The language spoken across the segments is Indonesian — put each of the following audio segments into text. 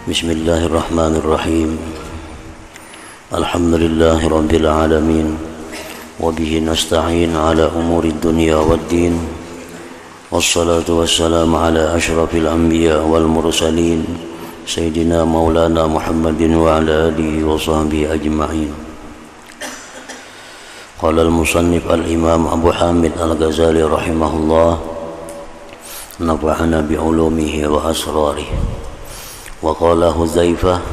Bismillahirrahmanirrahim. Alhamdulillahi rabbil alamin. Wa bihi nasta'in ala umuri dunya waddin. Wassalatu wassalamu ala ashrafil anbiya wal mursalin Sayyidina maulana Muhammadin wa ala alihi wa sahbihi ajma'in. Qala al-musannif al-imam Abu Hamid al-Ghazali rahimahullah, nafa'ana bi'ulumihi wa asrarihi. Wa qala Hudzaifah,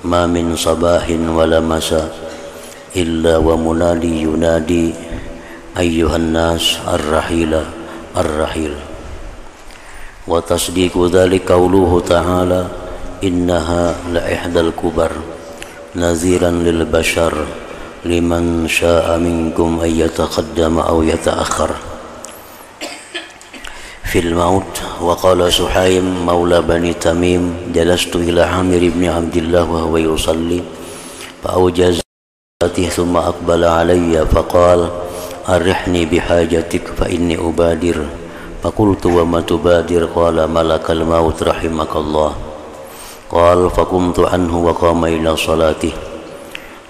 ma min sabahin wala masa illa wa munadi yunadi ayyuhan nas ar-rahila ar-rahil. Wa tasdiqu dzalika qauluhu ta'ala, innaha la ihdal kubar naziran lil bashar liman syaa'a minkum ay yataqaddama aw yata'akhkhar fil maut. Wa qala Suhaim maula bani Tamim, jalastu ila Amir ibn Abdullah wa huwa yusalli fa awjazati thumma aqbala alayya fa qala arihni bihajatik fa inni ubadir. Fa qultu wa ma tubadir? Qala malakal maut rahimakallah. Qala fa qumtu anhu wa qama ila salatihi.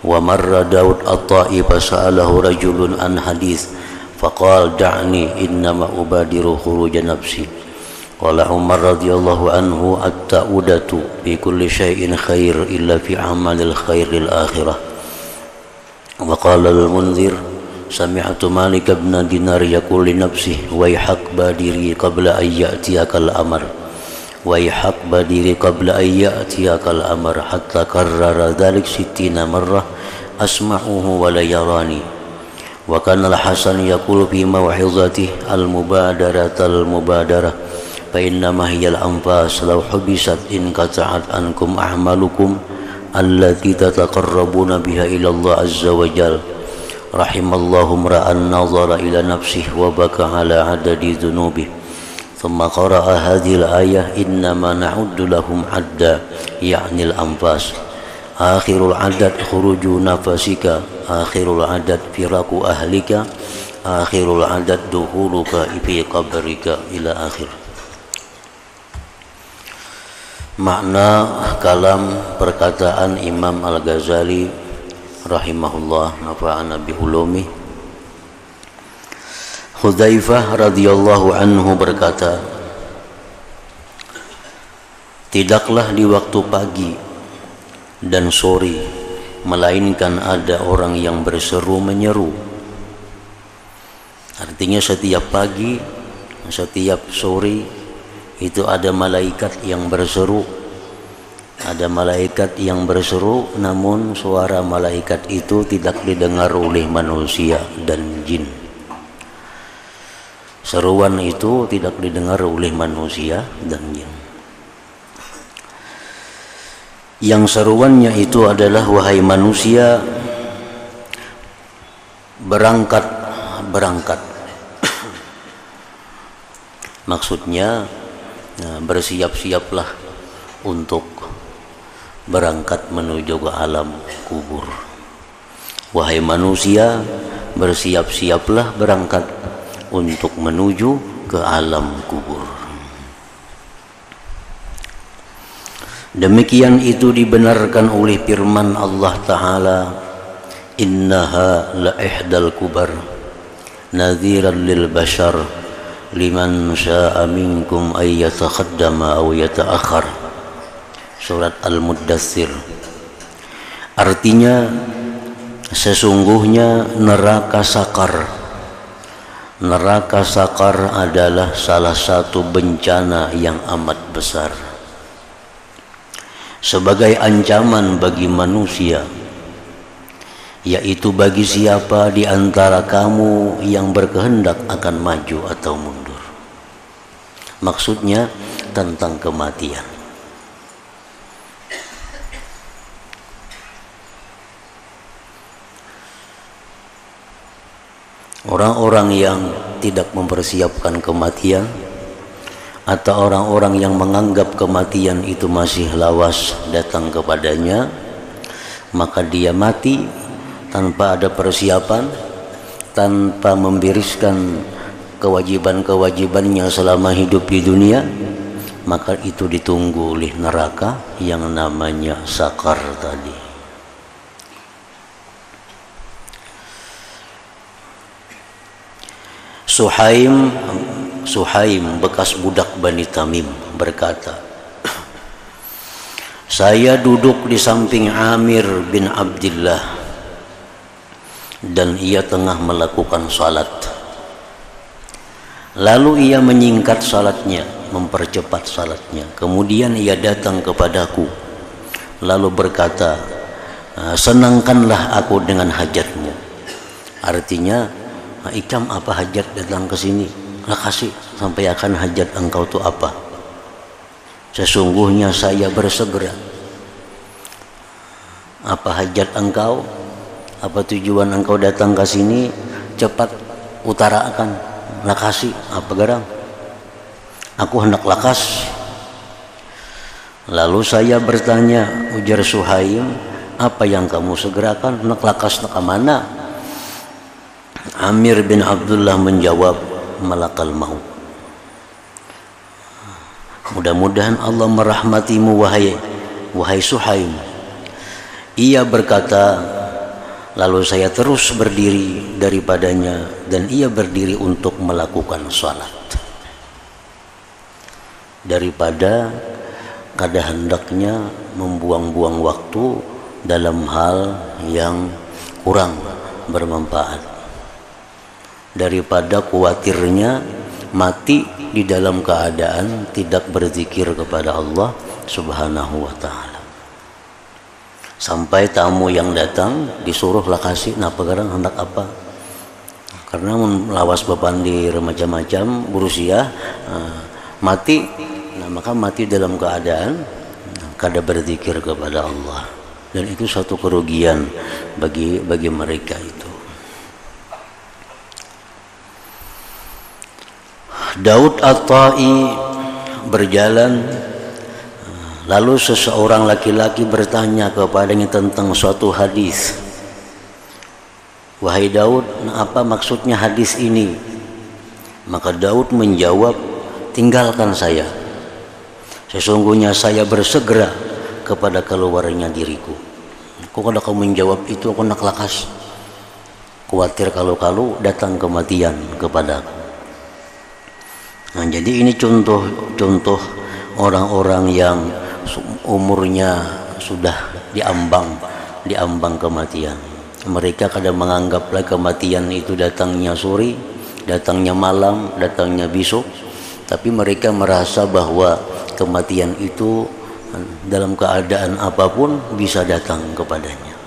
Wa marra Daud at-Ta'i fa sa'alahu rajulun an hadith faqal da'ni innama ubadiru khuruja nafsi. Qala Umar radhiyallahu anhu, at-ta'udatu fi kulli syai'in khair illa fi amalil khairil akhirah. Wa qala al-Munzir, sami'tu Malik ibn Dinar yaqul li nafsihi wayhak badiri qabla an ya'tiyakal amr wayhak badiri qabla an ya'tiyakal amr hatta karrara dhalik 60 marrah asma'uhu wa la yarani. Wa kana al-Hasan yaqulu fi maw'izatihi al-mubadaratal mubadarah fa innama hiya al-anfas law hubisat in qata'at ankum a'malukum allati tataqarrabuna biha ila Allah azza wa jalla. Rahimallahu imra'an nazara ila nafsihi wa baka ala adadi dhunubihi. Thumma qara'a hadhihi al-ayah innama na'uddu lahum 'adda ya'ni al-anfas. Akhirul adad khuruju nafasika, akhirul adad firaku ahlika, akhirul adad dukhuluka fi qabrika ila akhir. Makna kalam perkataan Imam Al-Ghazali rahimahullah, nafa'ana bi'ulumi. Hudzaifah radhiyallahu anhu berkata, tidaklah di waktu pagi dan sore melainkan ada orang yang berseru menyeru. Artinya setiap pagi, setiap sore itu ada malaikat yang berseru. Ada malaikat yang berseru, namun suara malaikat itu tidak didengar oleh manusia dan jin. Seruan itu tidak didengar oleh manusia dan jin. Yang seruannya itu adalah, wahai manusia, berangkat, berangkat. Maksudnya bersiap-siaplah untuk berangkat menuju ke alam kubur. Wahai manusia, bersiap-siaplah berangkat untuk menuju ke alam kubur. Demikian itu dibenarkan oleh firman Allah Ta'ala, innaha la ihdal kubar nadhiran lil bashar liman sya'a minkum ay yatakhaddama aw yata'akhkhar. Surat Al-Muddatsir. Artinya, sesungguhnya neraka sakar. Neraka sakar adalah salah satu bencana yang amat besar, sebagai ancaman bagi manusia, yaitu bagi siapa di antara kamu yang berkehendak akan maju atau mundur. Maksudnya tentang kematian. Orang-orang yang tidak mempersiapkan kematian, atau orang-orang yang menganggap kematian itu masih lawas datang kepadanya, maka dia mati tanpa ada persiapan, tanpa membereskan kewajiban-kewajibannya selama hidup di dunia, maka itu ditunggu oleh neraka yang namanya sakar tadi. Suhaim bekas budak Bani Tamim berkata, saya duduk di samping Amir bin Abdillah dan ia tengah melakukan salat. Lalu ia menyingkat salatnya, mempercepat salatnya. Kemudian ia datang kepadaku lalu berkata, senangkanlah aku dengan hajatmu. Artinya, Ikam, apa hajat datang ke sini? Lah kasih sampaikan hajat engkau itu apa? Sesungguhnya saya bersegera. Apa hajat engkau? Apa tujuan engkau datang ke sini? Cepat utarakan. Lakasi apa garang? Aku hendak lakas. Lalu saya bertanya, ujar Suhaim, apa yang kamu segerakan? Hendak lakas nak mana? Amir bin Abdullah menjawab, malakal maut. Mudah-mudahan Allah merahmatimu wahai Suhaim. Ia berkata, lalu saya terus berdiri daripadanya dan ia berdiri untuk melakukan salat. Daripada kada hendaknya membuang-buang waktu dalam hal yang kurang bermanfaat, daripada khawatirnya mati di dalam keadaan tidak berzikir kepada Allah Subhanahu wa ta'ala. Sampai tamu yang datang disuruh lakasi napa garang hendak apa, karena melawas bapandir macam-macam berusia mati, nah maka mati dalam keadaan kada berzikir kepada Allah, dan itu satu kerugian bagi mereka itu. Daud At-Tai berjalan, lalu seseorang laki-laki bertanya kepadanya tentang suatu hadis. Wahai Daud, apa maksudnya hadis ini? Maka Daud menjawab, tinggalkan saya. Sesungguhnya saya bersegera kepada keluarnya diriku. Kok kalau kamu menjawab itu aku nak lakas. Khawatir kalau datang kematian kepadaku. Nah, jadi ini contoh orang-orang yang umurnya sudah diambang kematian. Mereka kadang menganggaplah kematian itu datangnya sore, datangnya malam, datangnya besok, tapi mereka merasa bahwa kematian itu dalam keadaan apapun bisa datang kepadanya.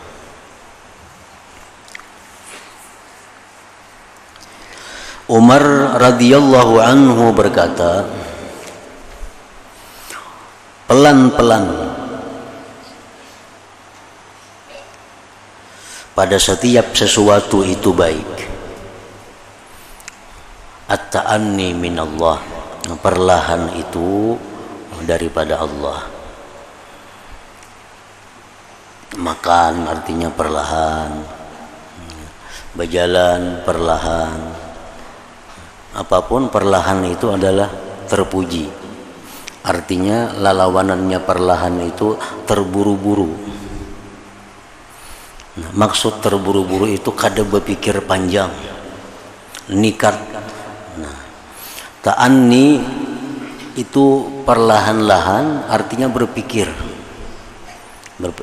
Umar radhiyallahu anhu berkata, pelan-pelan pada setiap sesuatu itu baik. At-ta'anni minallah, perlahan itu daripada Allah. Makan artinya perlahan, berjalan perlahan, apapun perlahan itu adalah terpuji. Artinya lalawanannya perlahan itu terburu-buru. Nah, maksud terburu-buru itu kada berpikir panjang, nikat. Nah, ta'anni itu perlahan-lahan artinya berpikir.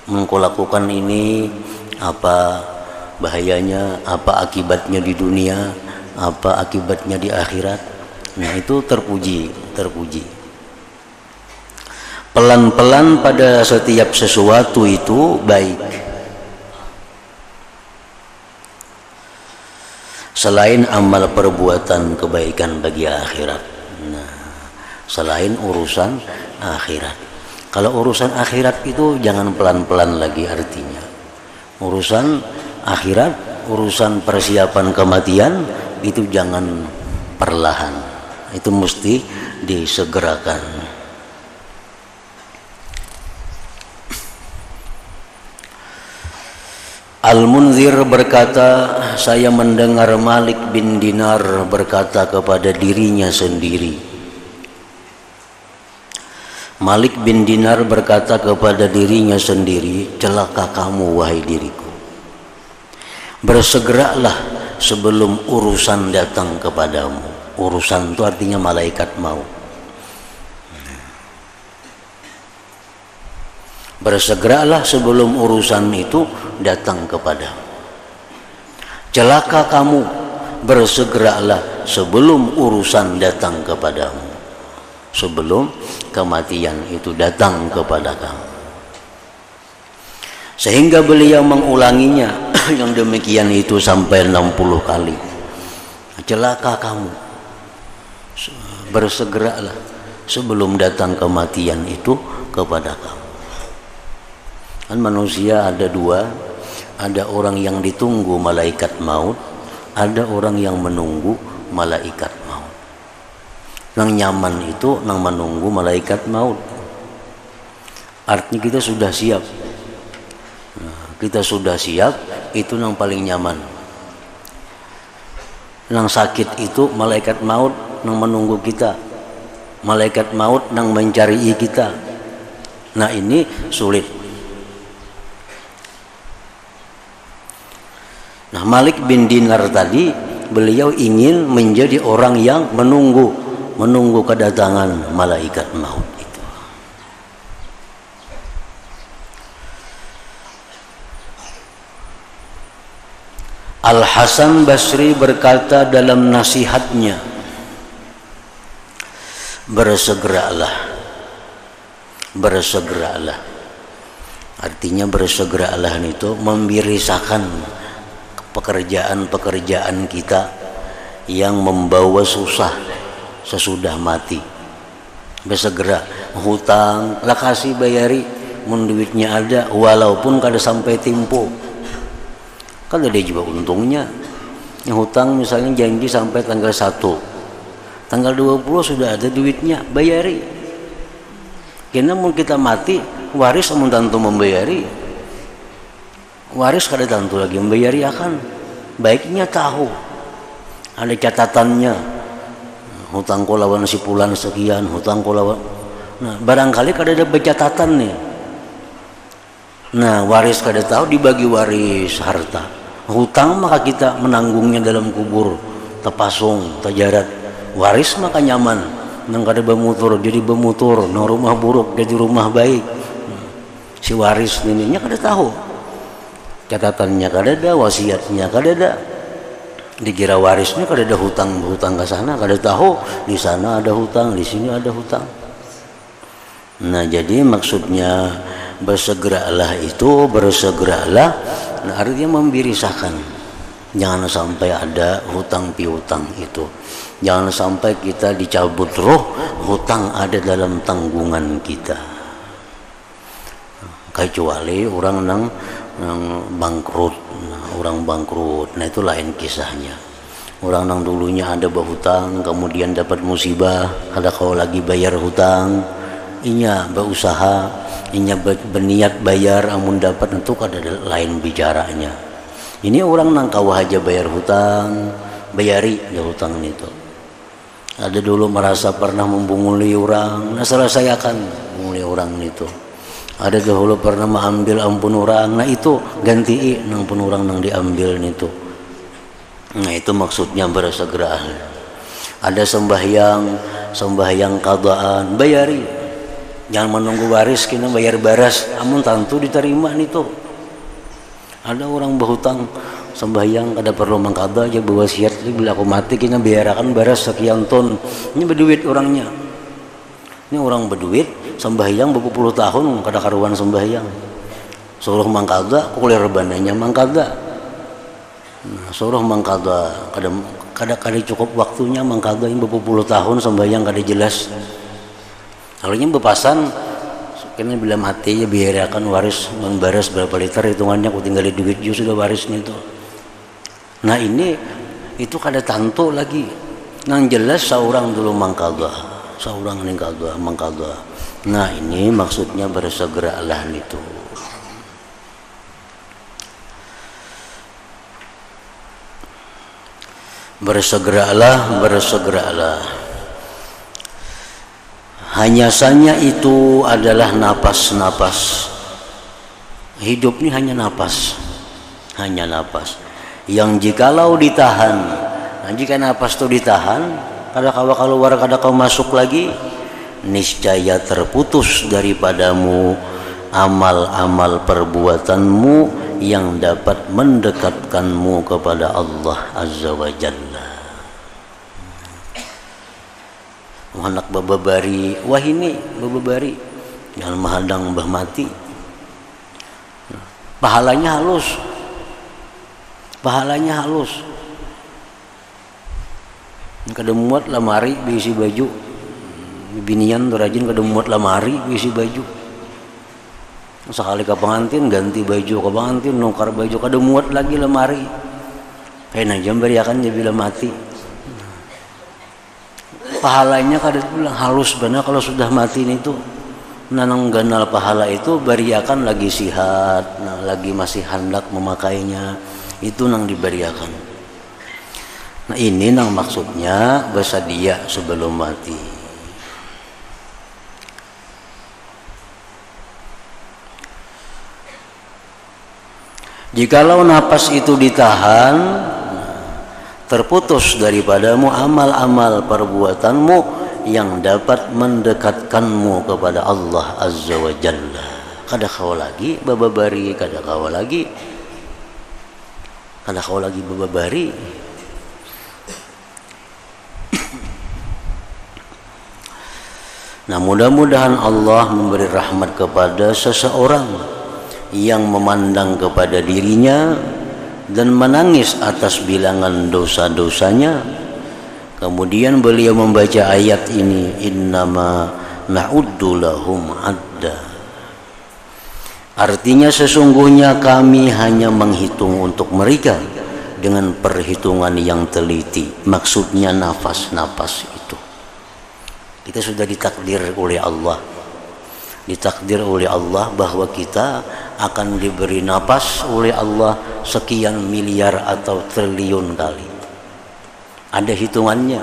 Menglakukan ini apa bahayanya, apa akibatnya di dunia, apa akibatnya di akhirat. Nah, itu terpuji. Pelan-pelan pada setiap sesuatu itu baik. Selain amal perbuatan kebaikan bagi akhirat. Nah, selain urusan akhirat. Kalau urusan akhirat itu jangan pelan-pelan lagi artinya. Urusan akhirat, urusan persiapan kematian itu jangan perlahan. Itu mesti disegerakan. Al-Munzir berkata, saya mendengar Malik bin Dinar berkata kepada dirinya sendiri, Malik bin Dinar berkata kepada dirinya sendiri, celaka kamu wahai diriku, bersegeralah sebelum urusan datang kepadamu. Urusan itu artinya malaikat maut. Bersegeralah sebelum urusan itu datang kepadamu. Celaka kamu, bersegeralah sebelum urusan datang kepadamu, sebelum kematian itu datang kepada kamu. Sehingga beliau mengulanginya yang demikian itu sampai 60 kali. Celaka kamu, bersegeralah sebelum datang kematian itu kepada kamu. Kan manusia ada dua, ada orang yang ditunggu malaikat maut, ada orang yang menunggu malaikat maut. Nang nyaman itu nang menunggu malaikat maut. Artinya kita sudah siap. Kita sudah siap, itu nang paling nyaman. Nang sakit itu malaikat maut nang menunggu kita. Malaikat maut nang mencari kita. Nah ini sulit. Nah Malik bin Dinar tadi, beliau ingin menjadi orang yang menunggu kedatangan malaikat maut itu. Al-Hasan Basri berkata dalam nasihatnya, bersegeralah. Artinya bersegeralah itu membirisakan pekerjaan-pekerjaan kita yang membawa susah sesudah mati. Bersegera, hutang lah kasih bayari, mun duitnya ada, walaupun kada sampai tempo. Kan ada juga untungnya. Yang hutang misalnya janji sampai tanggal 1, tanggal 20 sudah ada duitnya, bayari. Karena mun kita mati, waris amun tantu membayari. Waris kada tentu lagi membayari akan. Baiknya tahu ada catatannya, hutang ko lawan si pulan sekian, hutang ko lawan. Nah barangkali kada ada catatan nih. Nah waris kada tahu, dibagi waris harta. Hutang maka kita menanggungnya dalam kubur, tepasung, tajarat. Waris maka nyaman, nang kada bemutur jadi bemutur, nang rumah buruk jadi rumah baik. Si waris nininya kada tahu. Catatannya kada ada, wasiatnya kada ada. Dikira warisnya kada ada hutang ke sana, kada tahu di sana ada hutang, di sini ada hutang. Nah, jadi maksudnya bersegeralah itu, bersegeralah, nah artinya membirisakan. Jangan sampai ada hutang piutang itu. Jangan sampai kita dicabut roh, hutang ada dalam tanggungan kita. Kecuali orang nang bangkrut, orang bangkrut, nah itu lain kisahnya. Orang yang dulunya ada berhutang, kemudian dapat musibah, ada kau lagi bayar hutang, inya berusaha, inya berniat bayar, amun dapat itu ada lain bicaranya. Ini orang nang kau aja bayar hutang, bayari dia hutang itu. Ada dulu merasa pernah membunguli orang, nah selesaikan membunguli orang itu. Ada dahulu pernah mengambil ampun orang, nah itu ganti ampun orang yang diambil itu. Nah itu maksudnya bersegera. Ada sembahyang qadaan, bayari. Jangan menunggu waris kena bayar baras, amun tentu diterima itu. Ada orang berhutang sembahyang kada perlu mengqada aja berwasiat, bila aku mati kena bayarakan baras sekian ton. Ini berduit orangnya. Ini orang berduit sembahyang berpuluh tahun kada karuan sembahyang. Suruh mangkada kuliah rebananya mangkada. Nah, suruh mangkada kada cukup waktunya mangkada yang berpuluh tahun sembahyang kada jelas. Kalau yang bepasan kena bila mati ya biarakan waris membaras berapa liter hitungannya ku tinggal duit ju sudah warisnya itu. Nah ini itu kada tantu lagi. Nang jelas seorang dulu mangkada. Seorang ini mengqadha. Nah ini maksudnya bersegeralah itu. Bersegeralah. Hanya saja itu adalah napas-napas. Hidup ini hanya napas, hanya napas. Yang jikalau ditahan, nah jika napas itu ditahan, kada kau keluar, kada kau masuk lagi, niscaya terputus daripadamu amal-amal perbuatanmu yang dapat mendekatkanmu kepada Allah Azza wa Jalla. Anak bababari, wah ini bababari yang menghadang mbah mati, pahalanya halus, pahalanya halus. Kada muat lamari berisi baju, binian rajin kada muat lamari berisi baju. Sekali ke pengantin ganti baju, ke pengantin nukar baju, kada muat lagi lemari. Kayak jam beriakan dia bila mati. Pahalanya kada bilang halus benar kalau sudah mati itu. Nanang ganal pahala itu beriakan lagi sihat, nah, lagi masih hendak memakainya, itu nang diberiakan. Nah ini nang maksudnya bersedia sebelum mati. Jikalau napas itu ditahan, terputus daripadamu amal-amal perbuatanmu yang dapat mendekatkanmu kepada Allah Azza wa Jalla. Kada kau lagi bababari, kada kau lagi bababari. Nah mudah-mudahan Allah memberi rahmat kepada seseorang yang memandang kepada dirinya dan menangis atas bilangan dosa-dosanya. Kemudian beliau membaca ayat ini, innama na'uddu lahum adda. Artinya sesungguhnya kami hanya menghitung untuk mereka dengan perhitungan yang teliti. Maksudnya nafas-nafas itu. Kita sudah ditakdir oleh Allah. Ditakdir oleh Allah bahwa kita akan diberi napas oleh Allah sekian miliar atau triliun kali. Ada hitungannya.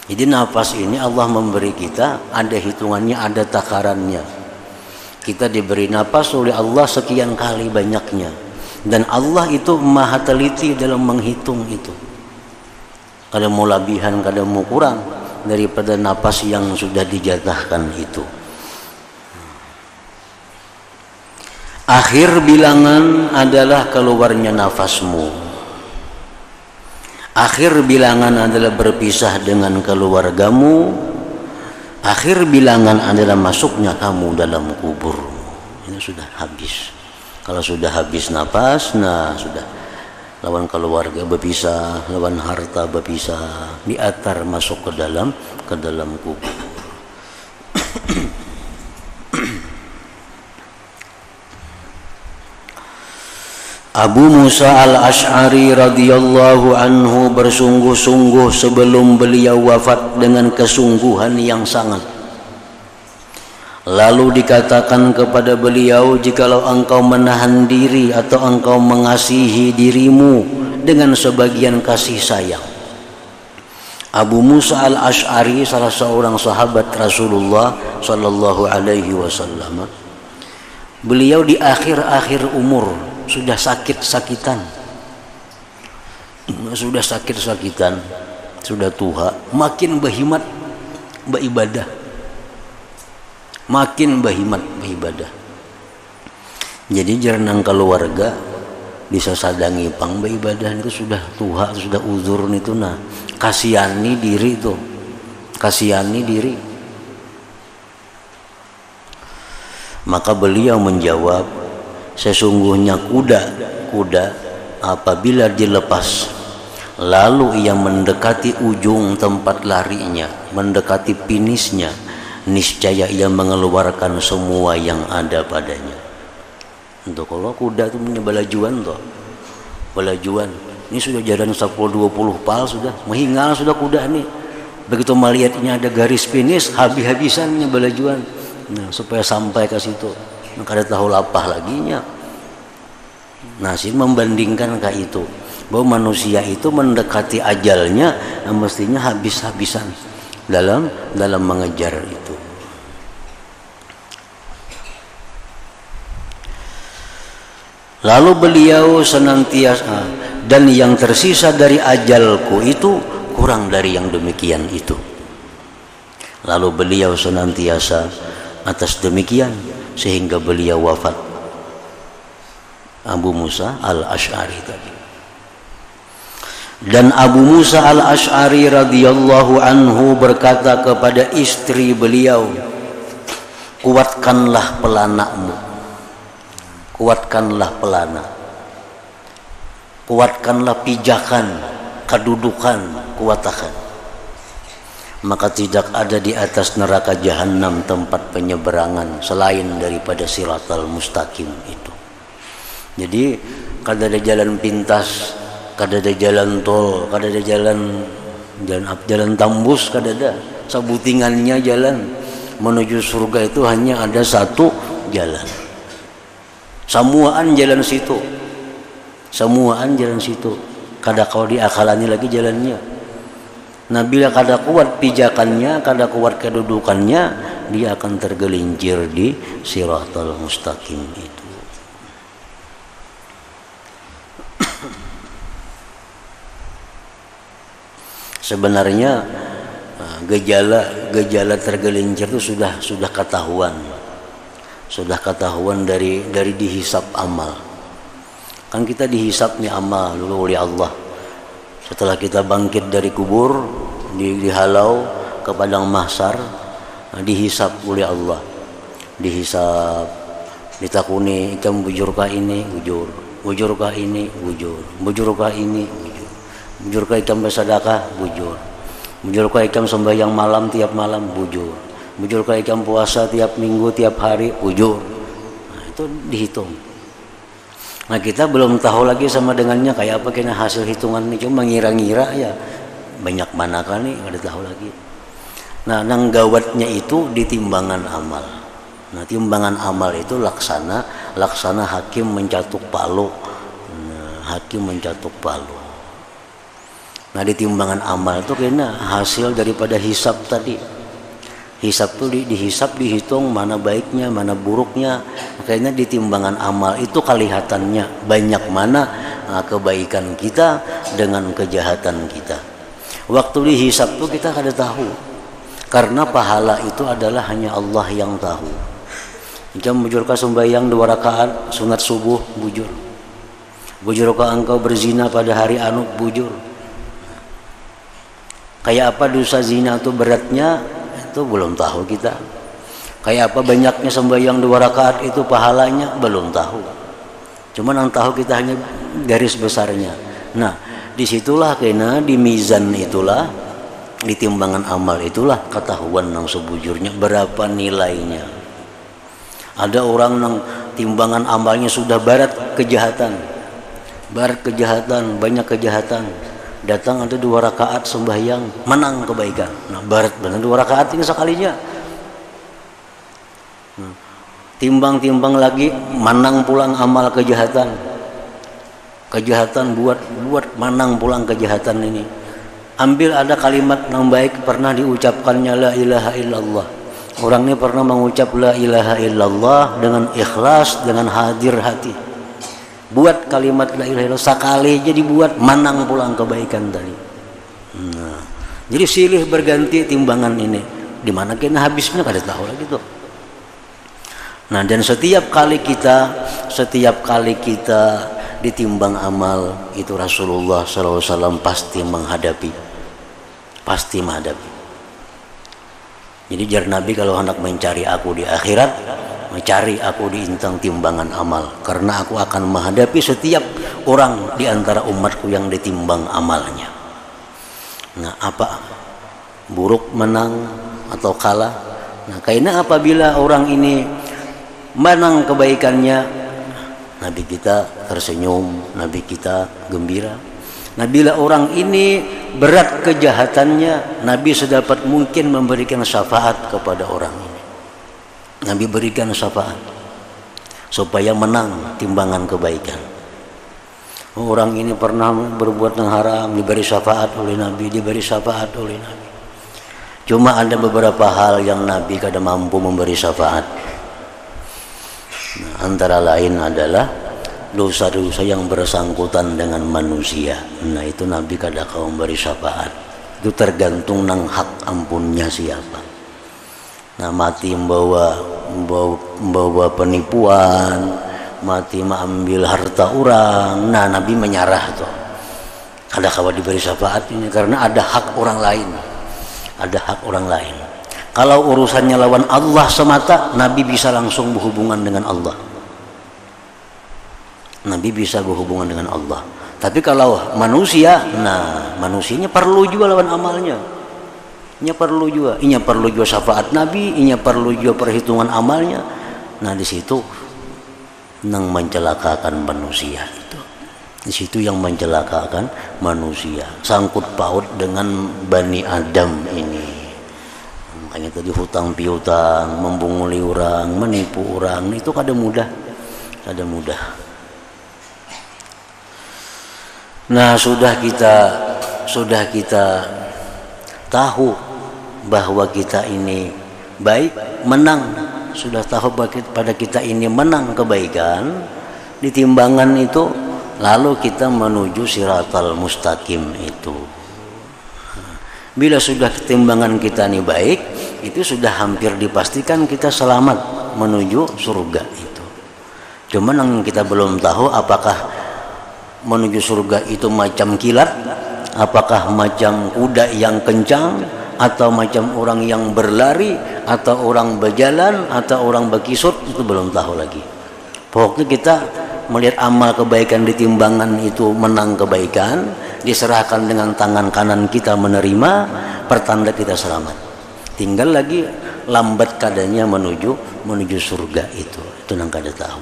Jadi napas ini Allah memberi kita, ada hitungannya, ada takarannya. Kita diberi napas oleh Allah sekian kali banyaknya. Dan Allah itu maha teliti dalam menghitung itu. Kada mau labihan, kada mau kurang daripada napas yang sudah dijatahkan itu. Akhir bilangan adalah keluarnya nafasmu. Akhir bilangan adalah berpisah dengan keluargamu. Akhir bilangan adalah masuknya kamu dalam kubur. Ini sudah habis. Kalau sudah habis nafas, nah sudah lawan keluarga berpisah, lawan harta berpisah, diatar masuk ke dalam kubur. Abu Musa al-Ash'ari radhiyallahu anhu bersungguh-sungguh sebelum beliau wafat dengan kesungguhan yang sangat. Lalu dikatakan kepada beliau, jikalau engkau menahan diri atau engkau mengasihi dirimu dengan sebagian kasih sayang. Abu Musa al-Ash'ari salah seorang sahabat Rasulullah sallallahu alaihi wasallam. Beliau di akhir-akhir umur sudah sakit-sakitan, sudah tua, makin berhimat beribadah, makin berhimat beribadah. Jadi jarang keluarga bisa sadangi pang beribadah itu sudah tua, sudah uzur itu. Nah kasihani diri itu, kasihani diri. Maka beliau menjawab, sesungguhnya kuda apabila dilepas lalu ia mendekati ujung tempat larinya, mendekati finishnya, niscaya ia mengeluarkan semua yang ada padanya. Untuk kalau kuda itu punya balajuan toh, balajuan ini sudah jalan 10-20 pal sudah menghingal sudah kuda nih. Begitu melihat ini ada garis finish, habis-habisannya balajuan. Nah, supaya sampai ke situ, kada tahu lapah laginya. Nah, sih membandingkan kayak itu, bahwa manusia itu mendekati ajalnya, mestinya habis-habisan dalam mengejar itu. Lalu beliau senantiasa, dan yang tersisa dari ajalku itu kurang dari yang demikian itu. Lalu beliau senantiasa atas demikian sehingga beliau wafat. Abu Musa al-Asy'ari tadi. Dan Abu Musa al-Asy'ari radhiyallahu anhu berkata kepada istri beliau, kuatkanlah pelanamu, kuatkanlah pelana, kuatkanlah pijakan, kedudukan, kuatkan. Maka tidak ada di atas neraka jahanam tempat penyeberangan selain daripada siratal mustaqim itu. Jadi kada ada jalan pintas, kada ada jalan tol, kada ada jalan tembus, kada ada. Sabutingannya jalan menuju surga itu hanya ada satu jalan. Semuaan jalan situ. Semuaan jalan situ. Kada kau diakalani lagi jalannya. Nah, bila kada kuat pijakannya, kada kuat kedudukannya, dia akan tergelincir di siratal mustaqim itu. Sebenarnya gejala tergelincir itu sudah ketahuan. Sudah ketahuan dari dihisap amal. Kan kita dihisap nih amal dulu oleh Allah. Setelah kita bangkit dari kubur, dihalau ke padang mahsyar, dihisap oleh Allah. Dihisap, ditakuni, ikam bujurkah ini? Bujur. Bujurkah ini? Bujur. Bujurkah ini? Bujur. Bujurkah ikam bersedekah? Bujur. Bujurkah ikam sembahyang malam tiap malam? Bujur. Bujurkah ikam puasa tiap minggu, tiap hari? Bujur. Nah, itu dihitung. Nah, kita belum tahu lagi sama dengannya kayak apa kena hasil hitungan ini, cuma ngira-ngira ya banyak mana kan nih, nggak tahu lagi. Nah, nang gawatnya itu di timbangan amal. Nah, timbangan amal itu laksana hakim mencatuk palu. Nah, hakim mencatuk palu. Nah, di timbangan amal itu kena hasil daripada hisab tadi. Hisab itu dihisab, dihitung mana baiknya, mana buruknya. Makanya di timbangan amal itu kelihatannya banyak mana kebaikan kita dengan kejahatan kita. Waktu dihisab itu kita kada tahu. Karena pahala itu adalah hanya Allah yang tahu. Jam bujurkah sembahyang 2 rakaat sunat subuh? Bujur. Bujurkah engkau berzina pada hari anu? Bujur. Kayak apa dosa zina itu beratnya, itu belum tahu kita. Kayak apa banyaknya sembahyang 2 rakaat itu pahalanya, belum tahu. Cuman yang tahu kita hanya garis besarnya. Nah, disitulah kena di mizan itulah, di timbangan amal itulah ketahuan yang sebujurnya berapa nilainya. Ada orang yang timbangan amalnya sudah barat kejahatan, banyak kejahatan. Datang ada 2 rakaat sembahyang, menang kebaikan. Nah, barat benar 2 rakaat ini sekalinya. Timbang-timbang lagi, menang pulang amal kejahatan. Kejahatan buat menang pulang kejahatan ini. Ambil ada kalimat yang baik pernah diucapkannya la ilaha illallah. Orang ini pernah mengucap la ilaha illallah dengan ikhlas, dengan hadir hati. Buat kalimat la ilaha illallah sekali jadi buat menang pulang kebaikan tadi. Nah, jadi silih berganti timbangan ini. Di mana kena habisnya kada tahu lagi tuh. Nah, dan setiap kali kita ditimbang amal itu Rasulullah SAW pasti menghadapi. Jadi jar Nabi kalau hendak mencari aku di akhirat, mencari aku di intang timbangan amal, karena aku akan menghadapi setiap orang di antara umatku yang ditimbang amalnya. Nah, apa buruk menang atau kalah? Nah, karena apabila orang ini menang kebaikannya, Nabi kita tersenyum, Nabi kita gembira. Nah, bila orang ini berat kejahatannya, Nabi sedapat mungkin memberikan syafaat kepada orang ini. Nabi berikan syafaat supaya menang timbangan kebaikan. Orang ini pernah berbuat yang haram, diberi syafaat oleh Nabi, Cuma ada beberapa hal yang Nabi kada mampu memberi syafaat. Nah, antara lain adalah dosa-dosa yang bersangkutan dengan manusia. Nah itu Nabi kada kau memberi syafaat. Itu tergantung nang hak ampunnya siapa. Nah mati membawa penipuan, mati mengambil harta orang, nah Nabi menyarah tuh. Kada kau diberi syafaat ini karena ada hak orang lain. Ada hak orang lain. Kalau urusannya lawan Allah semata, Nabi bisa langsung berhubungan dengan Allah. Nabi bisa berhubungan dengan Allah. Tapi kalau manusia, nah manusianya perlu juga lawan amalnya. Inya perlu juga, syafaat Nabi, inya perlu juga perhitungan amalnya. Nah di situ nang mencelakakan manusia itu. Di situ yang mencelakakan manusia. Sangkut paut dengan Bani Adam ini. Makanya tadi hutang piutang, membunguli orang, menipu orang, itu kada mudah. Nah sudah kita tahu bahwa kita ini baik, menang. Sudah tahu pada kita ini menang kebaikan di timbangan itu, lalu kita menuju siratal mustaqim itu. Bila sudah timbangan kita ini baik, itu sudah hampir dipastikan kita selamat menuju surga itu. Cuman yang kita belum tahu apakah menuju surga itu macam kilat, apakah macam kuda yang kencang, atau macam orang yang berlari, atau orang berjalan, atau orang berkisut, itu belum tahu lagi. Pokoknya kita melihat amal kebaikan di timbangan itu menang kebaikan, diserahkan dengan tangan kanan kita menerima, pertanda kita selamat. Tinggal lagi lambat kadanya menuju surga itu nang kada tahu.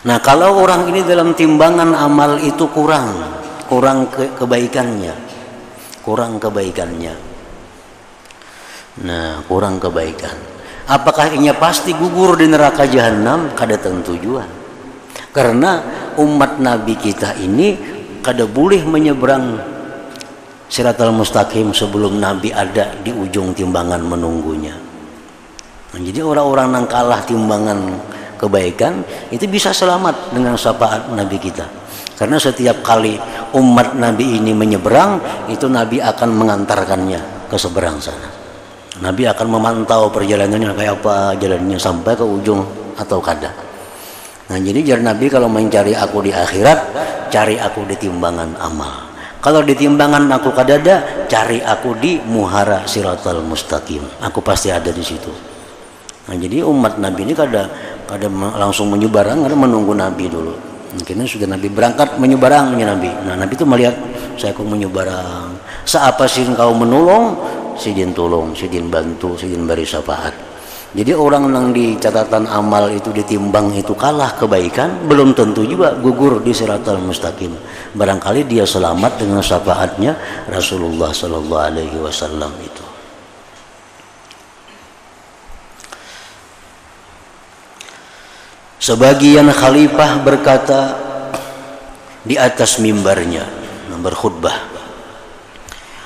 Nah kalau orang ini dalam timbangan amal itu kurang kebaikannya. Nah kurang kebaikan. Apakah inya pasti gugur di neraka jahanam? Kada tentu juga. Karena umat Nabi kita ini kada boleh menyeberang siratal mustaqim sebelum Nabi ada di ujung timbangan menunggunya. Nah, jadi orang-orang yang kalah timbangan kebaikan itu bisa selamat dengan syafaat Nabi kita. Karena setiap kali umat Nabi ini menyeberang, itu Nabi akan mengantarkannya ke seberang sana. Nabi akan memantau perjalanannya kayak apa jalannya sampai ke ujung atau kada. Nah jadi jar Nabi kalau mencari aku di akhirat, cari aku di timbangan amal. Kalau di timbangan aku kadada, cari aku di muhara siratal mustaqim. Aku pasti ada di situ. Nah jadi umat Nabi ini kada langsung menyeberang, karena menunggu Nabi dulu. Mungkin sudah Nabi berangkat menyeberangnya Nabi. Nah Nabi itu melihat saya kok menyeberang. Seapa sih kau menolong, sidin tolong, sidin bantu, sidin beri syafaat. Jadi orang yang di catatan amal itu ditimbang itu kalah kebaikan, belum tentu juga gugur di siratal mustaqim. Barangkali dia selamat dengan syafaatnya Rasulullah sallallahu alaihi wasallam itu. Sebagian khalifah berkata di atas mimbarnya berkhutbah,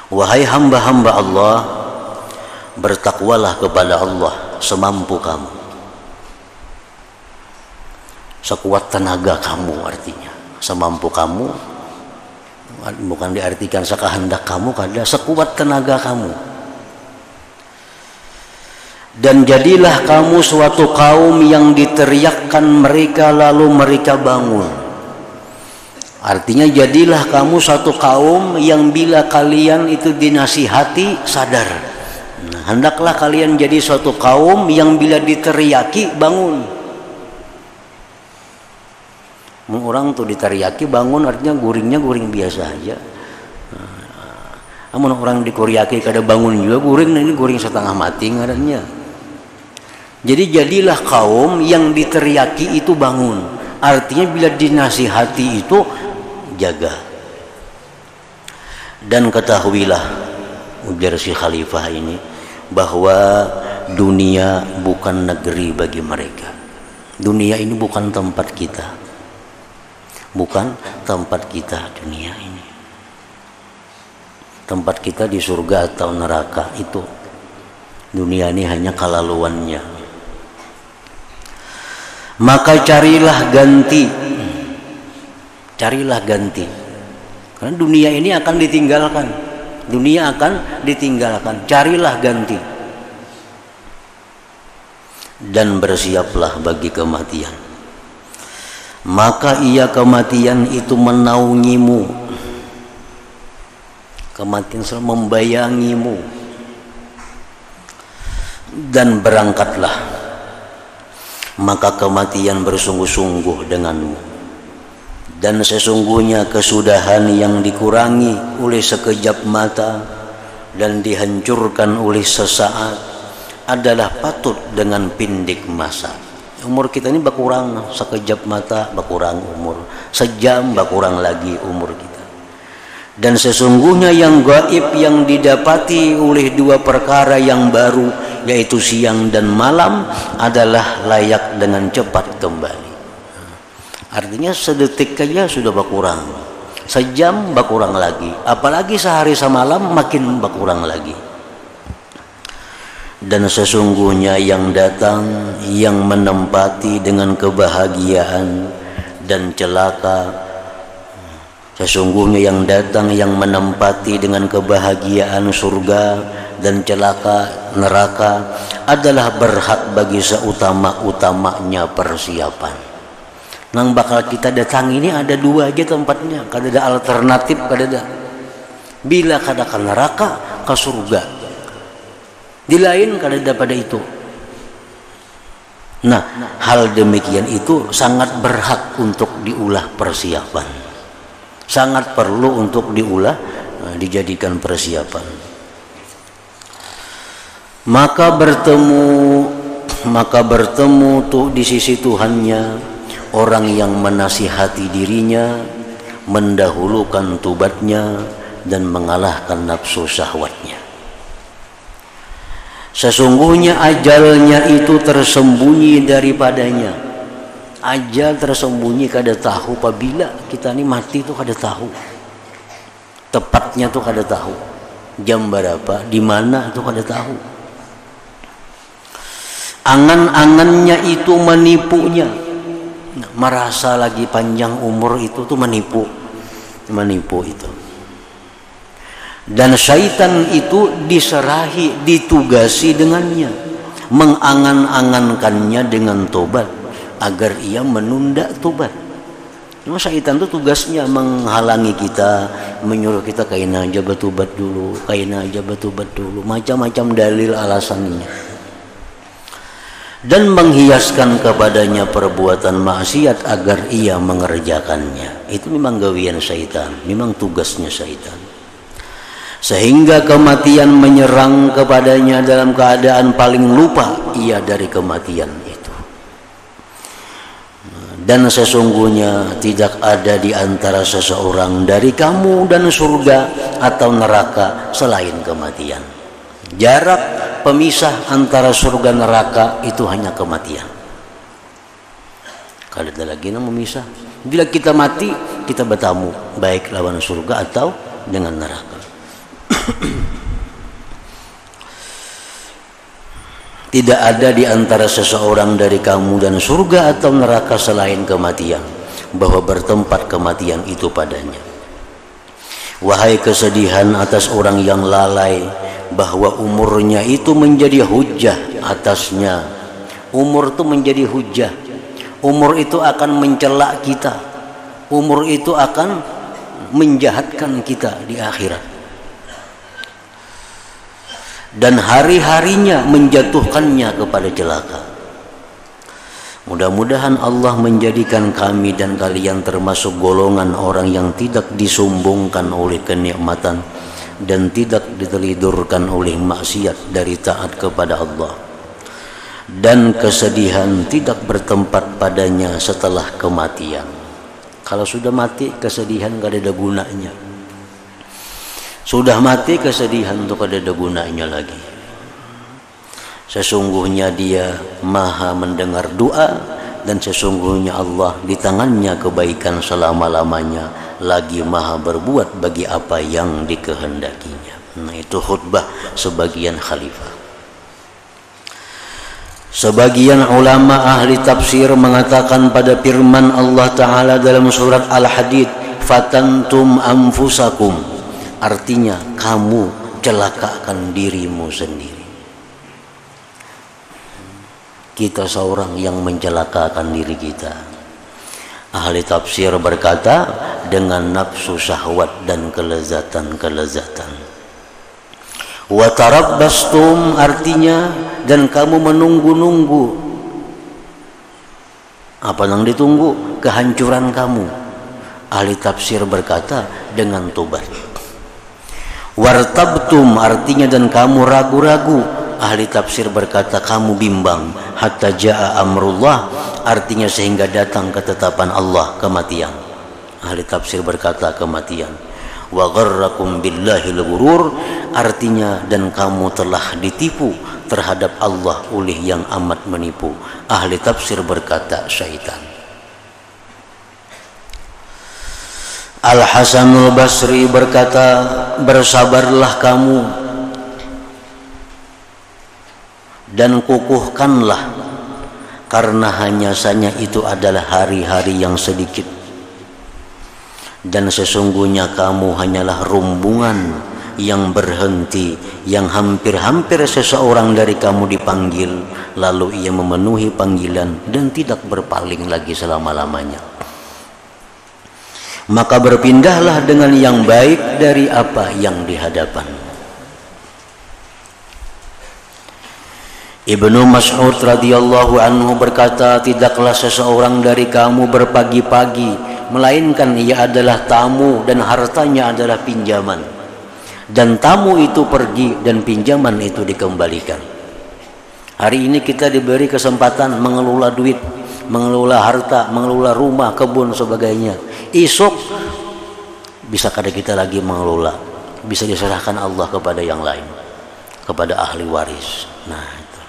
wahai hamba-hamba Allah, bertakwalah kepada Allah semampu kamu, sekuat tenaga kamu. Artinya semampu kamu bukan diartikan sekehendak kamu, kada sekuat tenaga kamu. Dan jadilah kamu suatu kaum yang diteriakkan mereka lalu mereka bangun. Artinya jadilah kamu suatu kaum yang bila kalian itu dinasihati sadar. Nah, hendaklah kalian jadi suatu kaum yang bila diteriaki bangun. Orang tuh diteriaki bangun artinya guringnya guring biasa aja. Namun orang dikuriaki kada bangun juga guring, ini guring setengah mati ngarannya. Jadi jadilah kaum yang diteriaki itu bangun. Artinya bila dinasihati itu jaga. Dan ketahuilah, ujar si khalifah ini, bahwa dunia bukan negeri bagi mereka. Dunia ini bukan tempat kita. Bukan tempat kita dunia ini. Tempat kita di surga atau neraka itu. Dunia ini hanya kalaluannya. Maka carilah ganti carilah ganti. Karena dunia ini akan ditinggalkan. Dunia akan ditinggalkan. Carilah ganti. Dan bersiaplah bagi kematian. Maka ia kematian itu menaungimu. Kematian selalu membayangimu. Dan berangkatlah. Maka kematian bersungguh-sungguh denganmu. Dan sesungguhnya kesudahan yang dikurangi oleh sekejap mata dan dihancurkan oleh sesaat adalah patut dengan pindik masa. Umur kita ini berkurang, sekejap mata berkurang umur, sejam berkurang lagi umur kita. Dan sesungguhnya yang gaib yang didapati oleh dua perkara yang baru, yaitu siang dan malam, adalah layak dengan cepat kembali. Artinya sedetik saja sudah berkurang, sejam berkurang lagi, apalagi sehari semalam makin berkurang lagi. Dan sesungguhnya yang datang yang menempati dengan kebahagiaan dan celaka, sesungguhnya yang datang yang menempati dengan kebahagiaan surga dan celaka neraka adalah berhak bagi seutama-utamanya persiapan. Nang bakal kita datang ini ada dua aja tempatnya, kada ada alternatif, kada ada. Bila kada ke neraka, ke surga. Di lain kada ada pada itu. Nah, hal demikian itu sangat berhak untuk diulah persiapan. Sangat perlu untuk diulah, dijadikan persiapan. Maka bertemu tuh di sisi Tuhannya orang yang menasihati dirinya, mendahulukan tubatnya dan mengalahkan nafsu syahwatnya. Sesungguhnya ajalnya itu tersembunyi daripadanya. Ajal tersembunyi, kada tahu apabila kita ini mati itu kada tahu. Tepatnya tuh kada tahu. Jam berapa, di mana itu kada tahu. Angan-angannya itu menipunya. Merasa lagi panjang umur itu tuh menipu itu. Dan syaitan itu diserahi, ditugasi dengannya, mengangan-angankannya dengan tobat agar ia menunda tobat. Cuma syaitan itu tugasnya menghalangi kita, menyuruh kita kaina aja bertobat dulu, macam-macam dalil alasannya. Dan menghiaskan kepadanya perbuatan maksiat agar ia mengerjakannya. Itu memang gawian syaitan, memang tugasnya syaitan. Sehingga kematian menyerang kepadanya dalam keadaan paling lupa ia dari kematian itu. Dan sesungguhnya tidak ada di antara seseorang dari kamu dan surga atau neraka selain kematian. Jarak pemisah antara surga neraka itu hanya kematian. Kalau ada lagi yang memisah. Bila kita mati, kita bertamu baik lawan surga atau dengan neraka. Tidak ada di antara seseorang dari kamu dan surga atau neraka selain kematian, bahwa bertempat kematian itu padanya. Wahai kesedihan atas orang yang lalai, bahwa umurnya itu menjadi hujah atasnya. Umur itu menjadi hujah. Umur itu akan mencela kita. Umur itu akan menjahatkan kita di akhirat. Dan hari-harinya menjatuhkannya kepada celaka. Mudah-mudahan Allah menjadikan kami dan kalian termasuk golongan orang yang tidak disumbungkan oleh kenikmatan dan tidak ditelidurkan oleh maksiat dari taat kepada Allah. Dan kesedihan tidak bertempat padanya setelah kematian. Kalau sudah mati, kesedihan gak ada gunanya. Sudah mati, kesedihan itu gak ada gunanya lagi. Sesungguhnya dia maha mendengar doa, dan sesungguhnya Allah di tangannya kebaikan selama-lamanya, lagi maha berbuat bagi apa yang dikehendakinya. Nah, itu khutbah sebagian khalifah. Sebagian ulama ahli tafsir mengatakan pada firman Allah Ta'ala dalam surat Al-Hadid, fatantum anfusakum, artinya kamu celakakan dirimu sendiri. Kita seorang yang mencelakakan diri kita. Ahli tafsir berkata dengan nafsu syahwat dan kelezatan-kelezatan. Wa tarabbastum, artinya dan kamu menunggu-nunggu. Apa yang ditunggu? Kehancuran kamu. Ahli tafsir berkata dengan tobat. Wartabtum, artinya dan kamu ragu-ragu. Ahli tafsir berkata kamu bimbang. Hatta jaa amrullah, artinya sehingga datang ketetapan Allah, kematian. Ahli tafsir berkata kematian. Wa gharrakum billahil ghurur, artinya dan kamu telah ditipu terhadap Allah oleh yang amat menipu. Ahli tafsir berkata syaitan. Al-Hasanul Basri berkata, bersabarlah kamu dan kukuhkanlah, karena hanya saja itu adalah hari-hari yang sedikit, dan sesungguhnya kamu hanyalah rombongan yang berhenti, yang hampir-hampir seseorang dari kamu dipanggil, lalu ia memenuhi panggilan dan tidak berpaling lagi selama-lamanya. Maka berpindahlah dengan yang baik dari apa yang di hadapan. Ibnu Mas'ud radhiyallahu anhu berkata, tidaklah seseorang dari kamu berpagi-pagi, melainkan ia adalah tamu dan hartanya adalah pinjaman, dan tamu itu pergi dan pinjaman itu dikembalikan. Hari ini kita diberi kesempatan mengelola duit, mengelola harta, mengelola rumah, kebun, sebagainya. Esok bisa kada kita lagi mengelola, bisa diserahkan Allah kepada yang lain, kepada ahli waris. Nah, itu.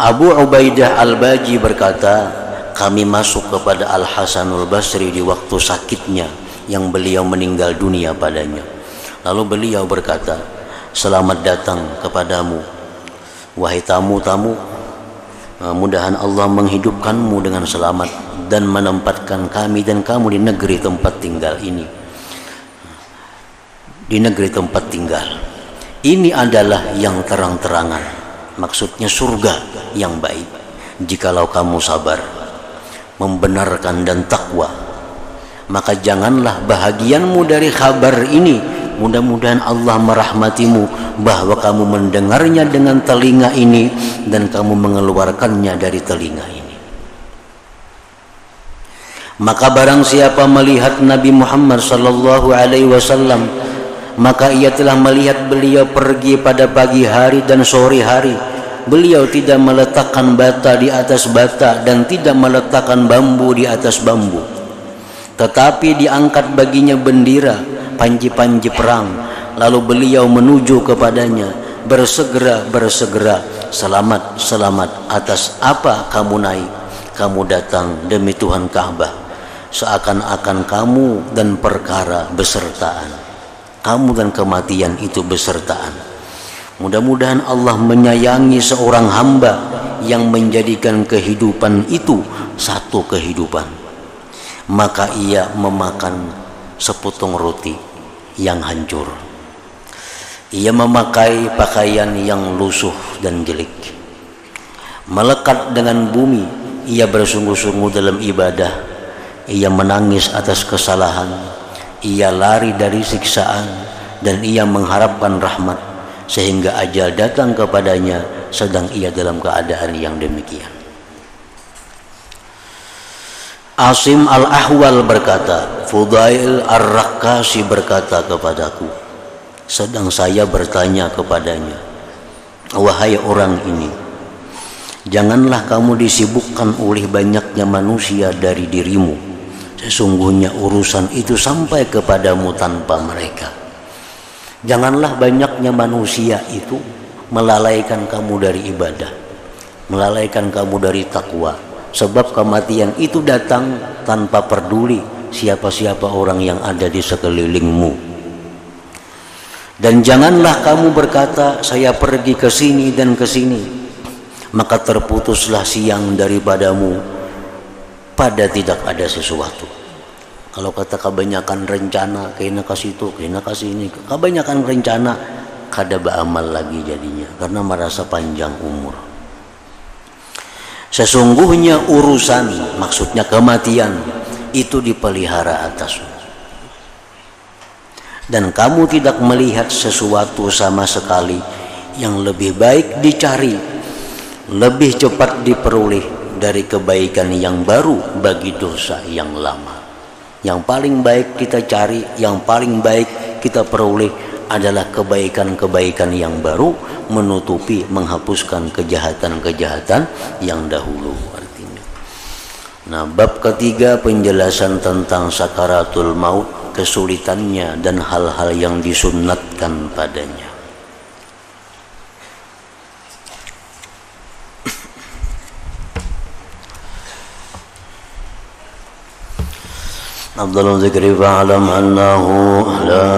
Abu Ubaidah Al-Baji berkata, kami masuk kepada Al-Hasanul Basri di waktu sakitnya yang beliau meninggal dunia padanya. Lalu beliau berkata, selamat datang kepadamu, wahai tamu-tamu, mudahan Allah menghidupkanmu dengan selamat dan menempatkan kami dan kamu di negeri tempat tinggal ini. Di negeri tempat tinggal ini adalah yang terang-terangan, maksudnya surga yang baik, jikalau kamu sabar, membenarkan dan takwa. Maka janganlah bahagianmu dari kabar ini. Mudah-mudahan Allah merahmatimu bahwa kamu mendengarnya dengan telinga ini dan kamu mengeluarkannya dari telinga ini. Maka barang siapa melihat Nabi Muhammad sallallahu alaihi wasallam, maka ia telah melihat beliau pergi pada pagi hari dan sore hari. Beliau tidak meletakkan bata di atas bata dan tidak meletakkan bambu di atas bambu, tetapi diangkat baginya bendera, panji-panji perang. Lalu beliau menuju kepadanya, bersegera, selamat, selamat atas apa kamu naik, kamu datang demi Tuhan Ka'bah, seakan-akan kamu dan perkara besertaan, kamu dan kematian itu besertaan. Mudah-mudahan Allah menyayangi seorang hamba yang menjadikan kehidupan itu satu kehidupan. Maka ia memakan sepotong roti yang hancur. Ia memakai pakaian yang lusuh dan jelek. Melekat dengan bumi, ia bersungguh-sungguh dalam ibadah. Ia menangis atas kesalahan. Ia lari dari siksaan dan ia mengharapkan rahmat, sehingga ajal datang kepadanya sedang ia dalam keadaan yang demikian. Asim Al-Ahwal berkata, Fudail Ar-Rakkasi berkata kepadaku, sedang saya bertanya kepadanya, wahai orang ini, janganlah kamu disibukkan oleh banyaknya manusia dari dirimu. Sesungguhnya urusan itu sampai kepadamu tanpa mereka. Janganlah banyaknya manusia itu melalaikan kamu dari ibadah, melalaikan kamu dari takwa. Sebab kematian itu datang tanpa peduli siapa-siapa orang yang ada di sekelilingmu. Dan janganlah kamu berkata, saya pergi ke sini dan ke sini, maka terputuslah siang daripadamu pada tidak ada sesuatu. Kalau kata kebanyakan rencana, kena kasih itu, kena kasih ini, kebanyakan rencana, kada beramal lagi jadinya, karena merasa panjang umur. Sesungguhnya urusan, maksudnya kematian, itu dipelihara atasmu. Dan kamu tidak melihat sesuatu sama sekali yang lebih baik dicari, lebih cepat diperoleh dari kebaikan yang baru bagi dosa yang lama. Yang paling baik kita cari, yang paling baik kita peroleh adalah kebaikan-kebaikan yang baru, menutupi, menghapuskan kejahatan-kejahatan yang dahulu. Artinya, nah, bab ketiga penjelasan tentang sakaratul maut, kesulitannya dan hal-hal yang disunnatkan padanya. Afdalul dzikri fa'lam annahu la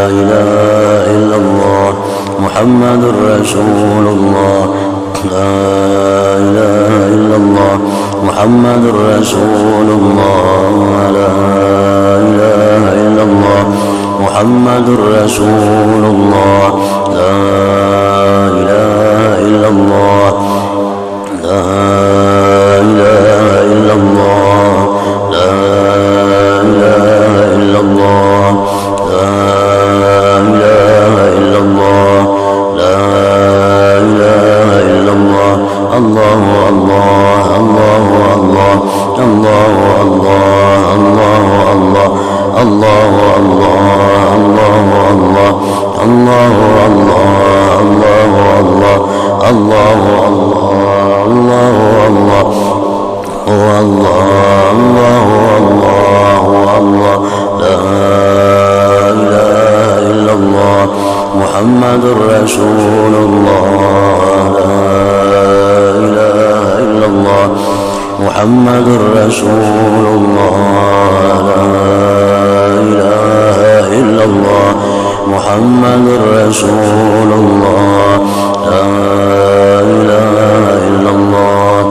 ilaha illallah Muhammadur Rasulullah, la ilaha illallah Muhammadur Rasulullah, la ilaha illallah Muhammadur Rasulullah, la ilaha illallah, la ilaha illallah, la ilaha illallah, la ilaha illallah, la ilaha illallah, Allahu Allah, Allahu Allah, Allahu Allah, Allahu Allah, Allahu Allah, Allahu Allah, Allahu Allah, Allahu Allah, Allahu Allah, Allahu Allah, Allah, Allah, la ilaha illallah Muhammadur Rasulullah, la ilaha illallah Muhammadur Rasulullah, la ilaha illallah Muhammadur Rasulullah, la ilaha illallah.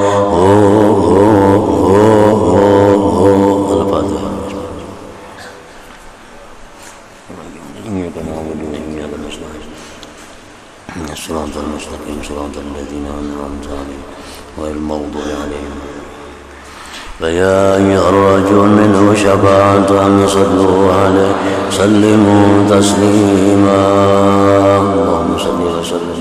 Shiratal mustaqim shiratal ladzina an'amta 'alaihim ghairil maghdubi 'alaihim. فيا أيها الرجل منه شفاعة أن صلوا عليه سلموا تسليما اللهم صل وسلم